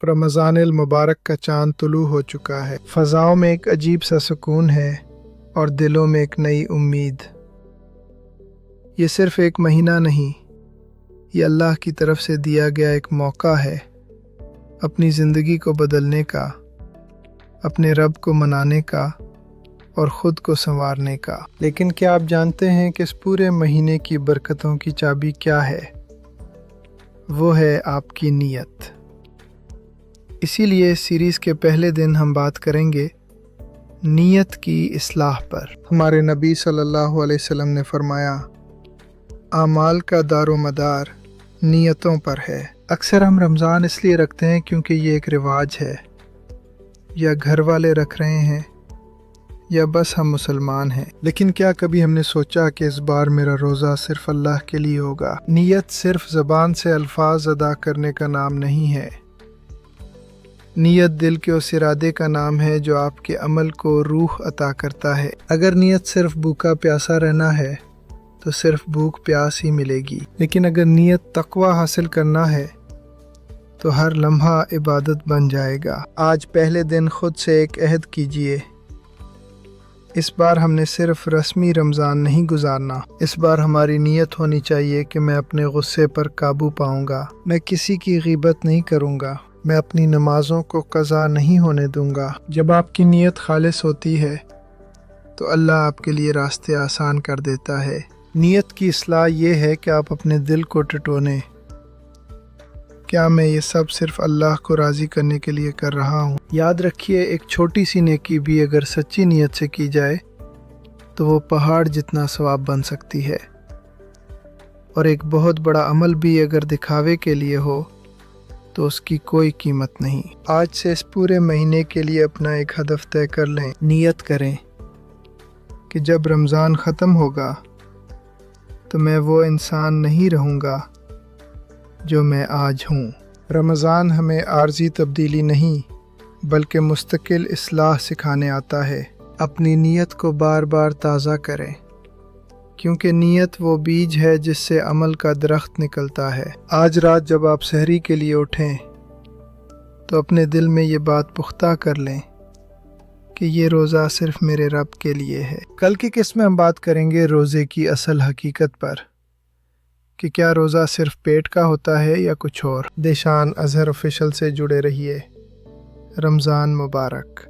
رمضان المبارک کا چاند طلوع ہو چکا ہے۔ فضاؤں میں ایک عجیب سا سکون ہے اور دلوں میں ایک نئی امید۔ یہ صرف ایک مہینہ نہیں، یہ اللہ کی طرف سے دیا گیا ایک موقع ہے اپنی زندگی کو بدلنے کا، اپنے رب کو منانے کا اور خود کو سنوارنے کا۔ لیکن کیا آپ جانتے ہیں کہ اس پورے مہینے کی برکتوں کی چابی کیا ہے؟ وہ ہے آپ کی نیت۔ اسی لیے اس سیریز کے پہلے دن ہم بات کریں گے نیت کی اصلاح پر۔ ہمارے نبی صلی اللہ علیہ وسلم نے فرمایا، اعمال کا دار و مدار نیتوں پر ہے۔ اکثر ہم رمضان اس لیے رکھتے ہیں کیونکہ یہ ایک رواج ہے، یا گھر والے رکھ رہے ہیں، یا بس ہم مسلمان ہیں۔ لیکن کیا کبھی ہم نے سوچا کہ اس بار میرا روزہ صرف اللہ کے لیے ہوگا؟ نیت صرف زبان سے الفاظ ادا کرنے کا نام نہیں ہے۔ نیت دل کے اس ارادے کا نام ہے جو آپ کے عمل کو روح عطا کرتا ہے۔ اگر نیت صرف بھوکا پیاسا رہنا ہے تو صرف بھوک پیاس ہی ملے گی، لیکن اگر نیت تقوی حاصل کرنا ہے تو ہر لمحہ عبادت بن جائے گا۔ آج پہلے دن خود سے ایک عہد کیجئے، اس بار ہم نے صرف رسمی رمضان نہیں گزارنا، اس بار ہماری نیت ہونی چاہیے کہ میں اپنے غصے پر قابو پاؤں گا، میں کسی کی غیبت نہیں کروں گا، میں اپنی نمازوں کو قضا نہیں ہونے دوں گا۔ جب آپ کی نیت خالص ہوتی ہے تو اللہ آپ کے لیے راستے آسان کر دیتا ہے۔ نیت کی اصلاح یہ ہے کہ آپ اپنے دل کو ٹٹولیں، کیا میں یہ سب صرف اللہ کو راضی کرنے کے لیے کر رہا ہوں؟ یاد رکھیے، ایک چھوٹی سی نیکی بھی اگر سچی نیت سے کی جائے تو وہ پہاڑ جتنا ثواب بن سکتی ہے، اور ایک بہت بڑا عمل بھی اگر دکھاوے کے لیے ہو تو اس کی کوئی قیمت نہیں۔ آج سے اس پورے مہینے کے لیے اپنا ایک ہدف طے کر لیں۔ نیت کریں کہ جب رمضان ختم ہوگا تو میں وہ انسان نہیں رہوں گا جو میں آج ہوں۔ رمضان ہمیں عارضی تبدیلی نہیں بلکہ مستقل اصلاح سکھانے آتا ہے۔ اپنی نیت کو بار بار تازہ کریں، کیونکہ نیت وہ بیج ہے جس سے عمل کا درخت نکلتا ہے۔ آج رات جب آپ سحری کے لیے اٹھیں تو اپنے دل میں یہ بات پختہ کر لیں کہ یہ روزہ صرف میرے رب کے لیے ہے۔ کل کی قسط میں ہم بات کریں گے روزے کی اصل حقیقت پر، کہ کیا روزہ صرف پیٹ کا ہوتا ہے یا کچھ اور۔ دیشان اظہر آفیشل سے جڑے رہیے۔ رمضان مبارک۔